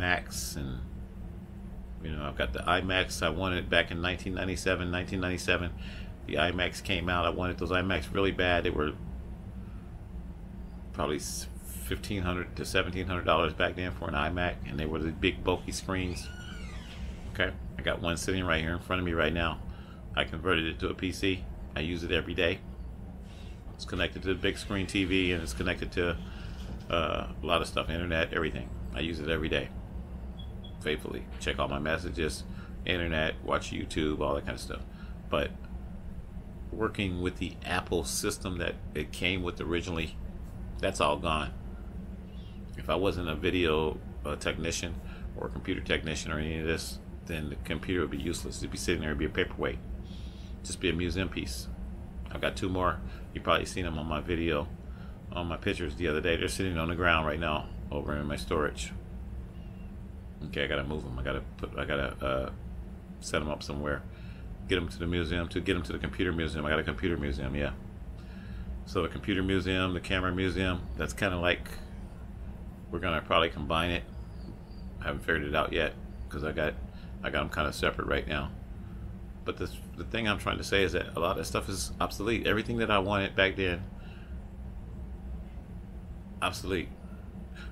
Macs, and you know, I've got the iMacs. I wanted back in 1997. The iMacs came out. I wanted those iMacs really bad. They were probably $1,500 to $1,700 back then for an iMac, and they were the big bulky screens. Okay, I got one sitting right here in front of me right now. I converted it to a PC. I use it every day. It's connected to the big screen TV, and it's connected to a lot of stuff, internet, everything. I use it every day, faithfully. Check all my messages, internet, watch YouTube, all that kind of stuff. But working with the Apple system that it came with originally, that's all gone. If I wasn't a video technician or a computer technician or any of this, then the computer would be useless. It'd be sitting there, it'd be a paperweight, just be a museum piece. I've got two more. You probably seen them on my video, on my pictures the other day. They're sitting on the ground right now over in my storage. Okay, I gotta move them. I gotta set them up somewhere. Get them to the museum. To get them to the computer museum, I got a computer museum. Yeah. So the computer museum, the camera museum. That's kind of like, we're gonna probably combine it. I haven't figured it out yet because I got them kind of separate right now. But the thing I'm trying to say is that a lot of stuff is obsolete. Everything that I wanted back then, obsolete.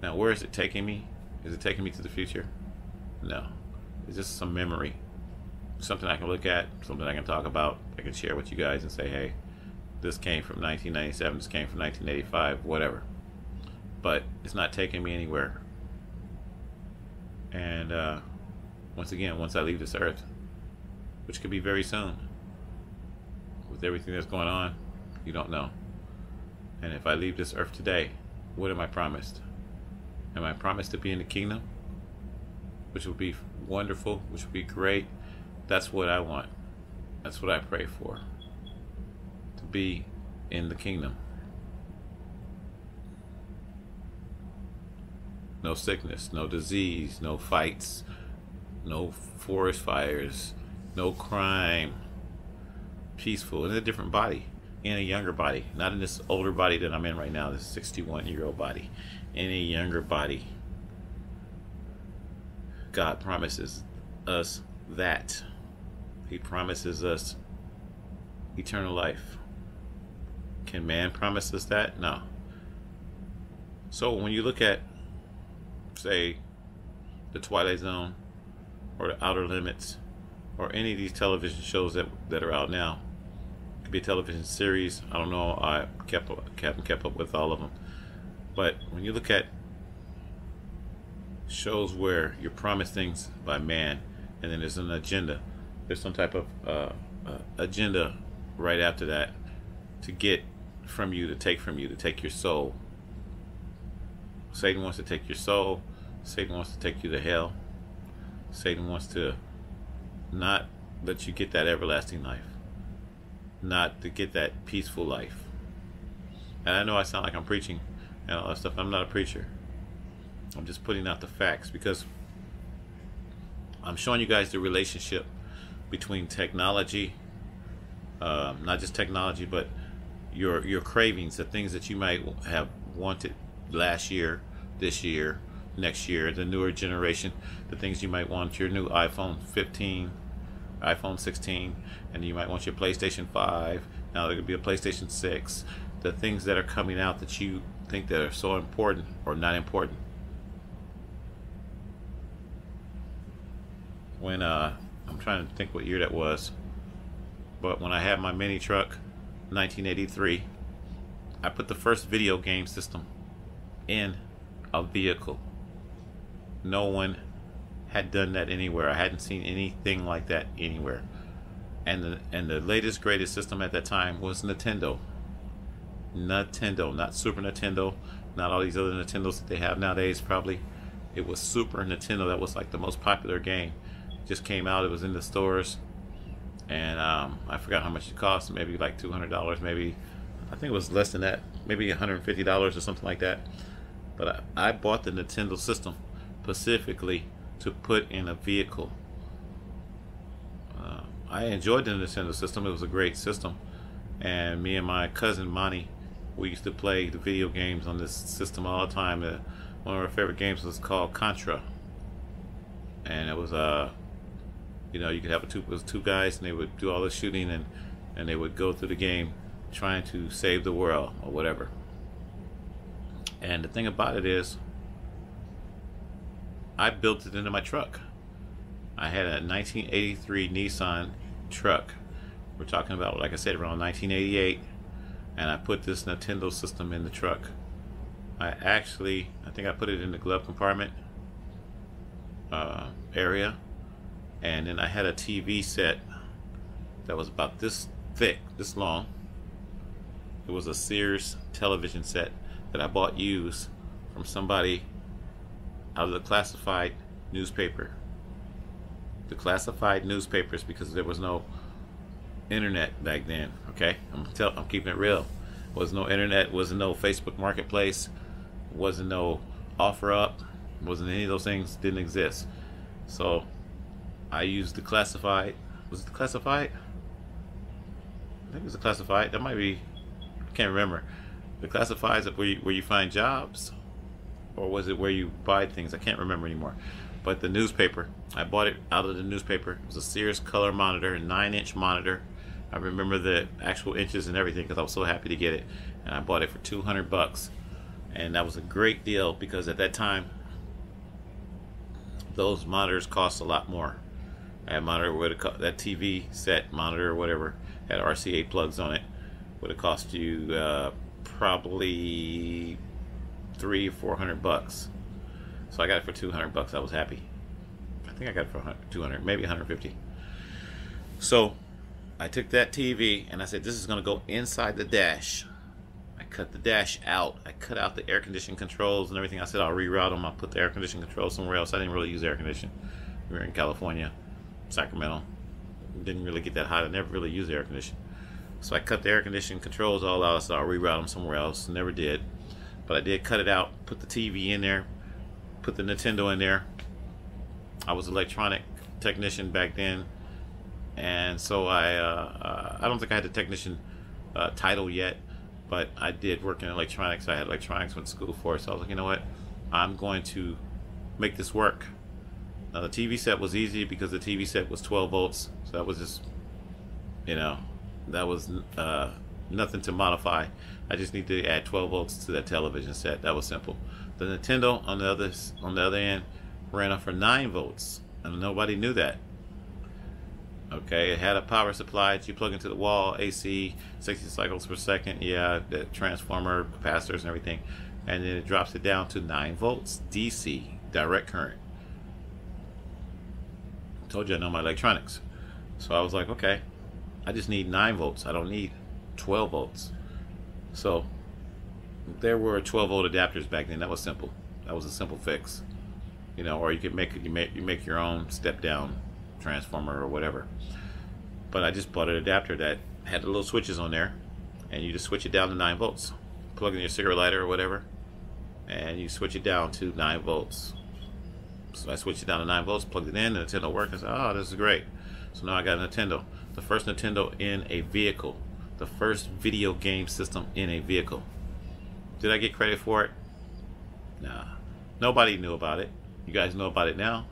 Now, where is it taking me? Is it taking me to the future? No. It's just some memory. Something I can look at, something I can talk about, I can share with you guys and say, hey, this came from 1997, this came from 1985, whatever. But it's not taking me anywhere. And once again, once I leave this earth, which could be very soon, with everything that's going on, you don't know. And if I leave this earth today, what am I promised? Am I promised to be in the kingdom? Which would be wonderful, which would be great. That's what I want. That's what I pray for. To be in the kingdom. No sickness, no disease, no fights, no forest fires, no crime. Peaceful, in a different body, in a younger body, not in this older body that I'm in right now, this 61-year-old body, in a younger body. God promises us that. He promises us eternal life. Can man promise us that? No. So when you look at, say, the Twilight Zone or the Outer Limits or any of these television shows that are out now, it could be a television series, I don't know, I haven't kept up with all of them, but when you look at shows where you're promised things by man and then there's an agenda, there's some type of agenda right after that to get from you, to take from you, to take your soul. Satan wants to take your soul. Satan wants to take you to hell. Satan wants to not let you get that everlasting life, not to get that peaceful life. And I know I sound like I'm preaching and all that stuff. I'm not a preacher. I'm just putting out the facts because I'm showing you guys the relationship between technology, not just technology, but your cravings, the things that you might have wanted last year, this year, next year, the newer generation, the things you might want, your new iPhone 15, iPhone 16, and you might want your PlayStation 5. Now there could be a PlayStation 6. The things that are coming out that you think that are so important or not important. When I'm trying to think what year that was, but when I had my mini truck, 1983, I put the first video game system in a vehicle. No one had done that anywhere. I hadn't seen anything like that anywhere. And the latest greatest system at that time was Nintendo. Nintendo, not Super Nintendo, not all these other Nintendos that they have nowadays probably. It was Super Nintendo. That was like the most popular game. It just came out, it was in the stores, and I forgot how much it cost, maybe like $200, maybe, I think it was less than that, maybe $150 or something like that. But I bought the Nintendo system specifically to put in a vehicle. I enjoyed the Nintendo system. It was a great system, and me and my cousin Monty, we used to play the video games on this system all the time. One of our favorite games was called Contra. and it was you know, you could have it was two guys, and they would do all the shooting, and they would go through the game trying to save the world or whatever. And the thing about it is, I built it into my truck. I had a 1983 Nissan truck. We're talking about, like I said, around 1988, and I put this Nintendo system in the truck. I think I put it in the glove compartment area, and then I had a TV set that was about this thick, this long. It was a Sears television set that I bought used from somebody out of the classified newspaper. The classified newspapers, because there was no internet back then. Okay, I'm keeping it real. Was no internet, wasn't no Facebook Marketplace, wasn't no OfferUp, wasn't any of those things, didn't exist. So I used the classified. Was it the classified? I think it was the classified. That might be. I can't remember. The classifieds where you find jobs, or was it where you buy things? I can't remember anymore. But the newspaper, I bought it out of the newspaper. It was a Sears color monitor, a 9-inch monitor. I remember the actual inches and everything because I was so happy to get it, and I bought it for $200, and that was a great deal because at that time those monitors cost a lot more. I had a monitor with that TV set monitor or whatever had RCA plugs on it. Would have cost you probably $300 or $400. So I got it for $200. I was happy. I think I got it for 200, maybe 150. So I took that TV and I said, this is going to go inside the dash. I cut the dash out. I cut out the air conditioning controls and everything. I said I'll reroute them. I'll put the air conditioning controls somewhere else. I didn't really use air conditioning. We were in California, Sacramento. Didn't really get that hot. I never really used air conditioning. So I cut the air conditioning controls all out. So I'll reroute them somewhere else. Never did. But I did cut it out, put the TV in there, put the Nintendo in there. I was an electronic technician back then, and so I don't think I had the technician title yet, but I did work in electronics. I had electronics, went to school for it, so I was like, you know what, I'm going to make this work. Now the TV set was easy because the TV set was 12 volts, so that was just, you know, that was nothing to modify. I just need to add 12 volts to that television set. That was simple. The Nintendo on the other end ran off for 9 volts, and nobody knew that. Okay, it had a power supply that you plug into the wall, AC, 60 cycles per second, yeah, the transformer, capacitors and everything, and then it drops it down to 9 volts, DC, direct current. I told you I know my electronics. So I was like, okay, I just need 9 volts. I don't need 12 volts. So there were 12 volt adapters back then. That was simple. That was a simple fix. You know, or you could make your own step down transformer or whatever. But I just bought an adapter that had the little switches on there, and you just switch it down to 9 volts. Plug in your cigarette lighter or whatever, and you switch it down to 9 volts. So I switched it down to 9 volts, plugged it in, the Nintendo worked. I said, oh, this is great. So now I got a Nintendo. The first Nintendo in a vehicle. The first video game system in a vehicle. Did I get credit for it? Nah. Nobody knew about it. You guys know about it now.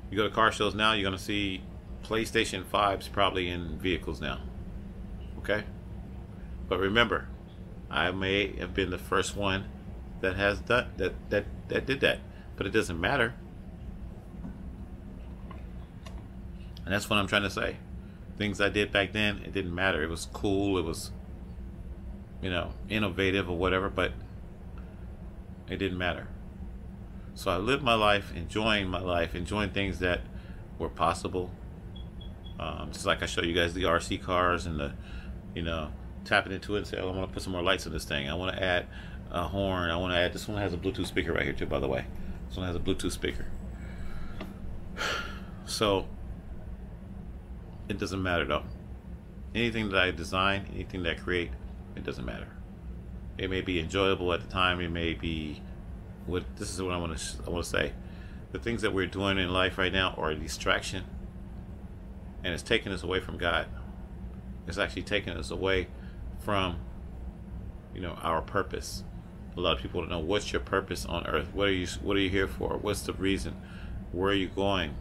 You go to car shows now, you're going to see PlayStation 5s probably in vehicles now. Okay? But remember, I may have been the first one that has done that did that. But it doesn't matter. And that's what I'm trying to say. Things I did back then, it didn't matter. It was cool, it was, you know, innovative or whatever, but it didn't matter. So I lived my life, enjoying things that were possible. Just like I show you guys the RC cars and the, you know, tapping into it and say, oh, I want to put some more lights in this thing. I want to add a horn. I want to add, this one has a Bluetooth speaker right here too, by the way. This one has a Bluetooth speaker. So it doesn't matter though. Anything that I design, anything that I create, it doesn't matter. It may be enjoyable at the time. It may be what. This is what I want to say. The things that we're doing in life right now are a distraction, and it's taking us away from God. It's actually taking us away from, you know, our purpose. A lot of people don't know what's your purpose on earth. What are you here for? What's the reason? Where are you going?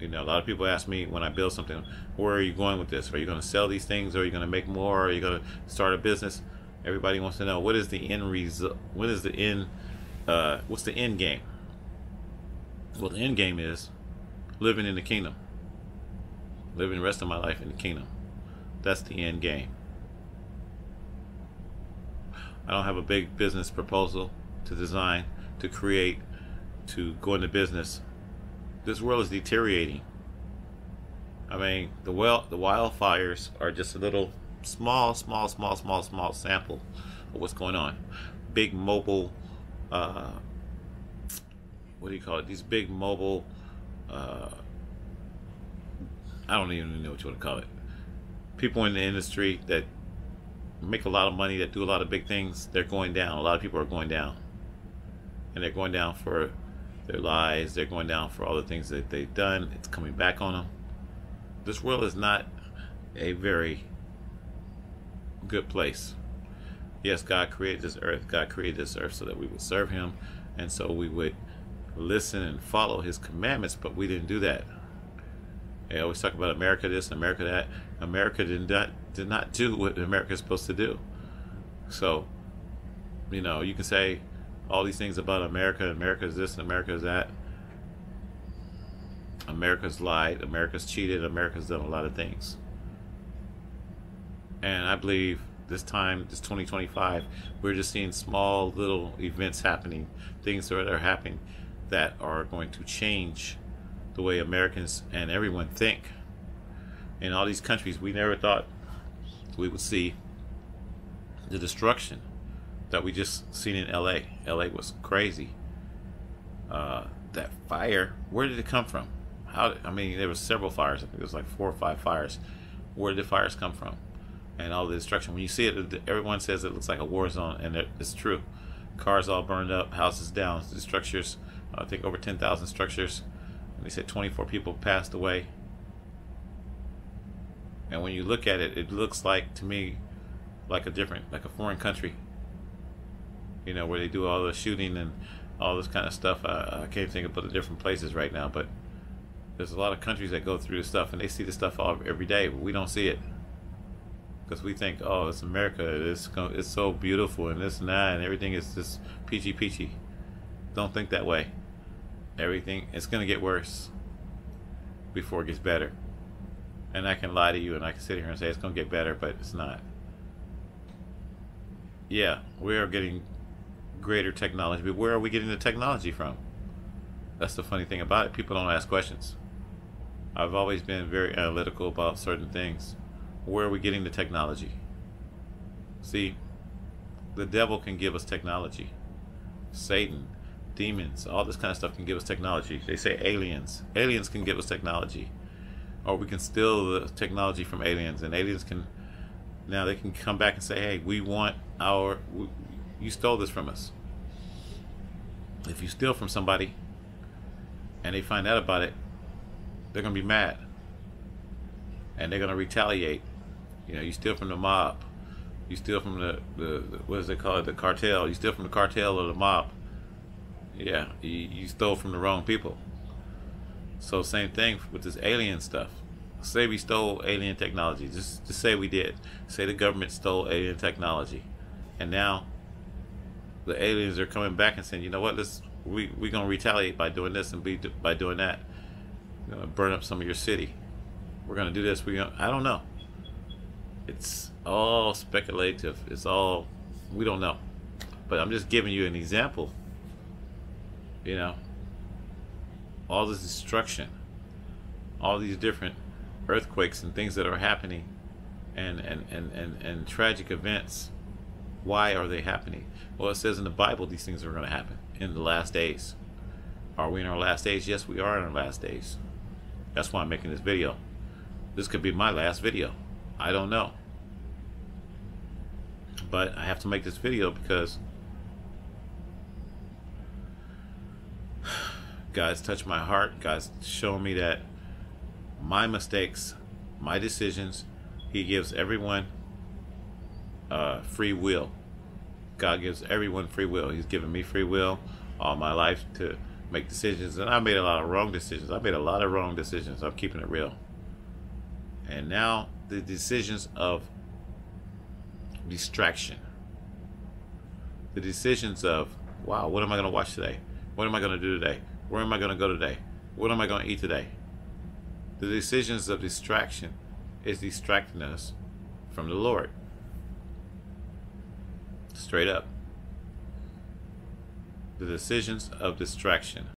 You know, a lot of people ask me when I build something, where are you going with this? Are you going to sell these things? Or are you going to make more? Or are you going to start a business? Everybody wants to know, what is the end result? What is the end? What's the end game? Well, the end game is living in the kingdom, living the rest of my life in the kingdom. That's the end game. I don't have a big business proposal to design, to create, to go into business. This world is deteriorating. I mean, the wildfires are just a little small sample of what's going on. Big mobile, what do you call it? These big mobile, I don't even know what you want to call it. People in the industry that make a lot of money, that do a lot of big things, they're going down. A lot of people are going down. And they're going down for their lives. They're going down for all the things that they've done. It's coming back on them. This world is not a very good place. Yes, God created this earth. God created this earth so that we would serve Him, and so we would listen and follow His commandments, but we didn't do that. They always talk about America this, America that. America did not do what America is supposed to do. So, you know, you can say all these things about America. America's this and America's that. America's lied. America's cheated. America's done a lot of things. And I believe this time, this 2025, we're just seeing small little events happening, things that are happening that are going to change the way Americans and everyone think. In all these countries, we never thought we would see the destruction that we just seen in LA. LA was crazy. That fire, where did it come from? I mean, there was several fires. I think there was like 4 or 5 fires. Where did the fires come from? And all the destruction. When you see it, everyone says it looks like a war zone, and it's true. Cars all burned up, houses down, the structures, I think over 10,000 structures. And they said 24 people passed away. And when you look at it, it looks like, to me, like a foreign country. You know, where they do all the shooting and all this kind of stuff. I can't think about the different places right now, but there's a lot of countries that go through this stuff, and they see this stuff every day, but we don't see it. Because we think, oh, it's America, it's so beautiful and this and that, and everything is just peachy. Don't think that way. Everything, it's going to get worse before it gets better. And I can lie to you, and I can sit here and say it's going to get better, but it's not. Yeah, we are getting greater technology, but where are we getting the technology from? That's the funny thing about it. People don't ask questions. I've always been very analytical about certain things. Where are we getting the technology? See, the devil can give us technology. Satan, demons, all this kind of stuff can give us technology. They say aliens. Aliens can give us technology. Or we can steal the technology from aliens, and aliens can, now they can come back and say, hey, you stole this from us. If you steal from somebody and they find out about it, they're going to be mad. And they're going to retaliate. You know, you steal from the mob. You steal from the what does they call it? The cartel. You steal from the cartel or the mob. Yeah, you stole from the wrong people. So same thing with this alien stuff. Say we stole alien technology. Just say we did. Say the government stole alien technology. And now the aliens are coming back and saying, you know what, we're going to retaliate by doing this and by doing that. We're going to burn up some of your city. We're going to do this. I don't know. It's all speculative. We don't know. But I'm just giving you an example. You know, all this destruction, all these different earthquakes and things that are happening, and tragic events. Why are they happening? Well, it says in the Bible these things are going to happen in the last days. Are we in our last days? Yes, we are in our last days. That's why I'm making this video. This could be my last video. I don't know. But I have to make this video because God's touched my heart. God's shown me that my mistakes, my decisions, He gives everyone free will. God gives everyone free will. He's given me free will all my life to make decisions, and I made a lot of wrong decisions. I made a lot of wrong decisions. I'm keeping it real. And now the decisions of distraction, the decisions of, wow, what am I going to watch today? What am I going to do today? Where am I going to go today? What am I going to eat today? The decisions of distraction is distracting us from the Lord. Straight up. The decisions of distraction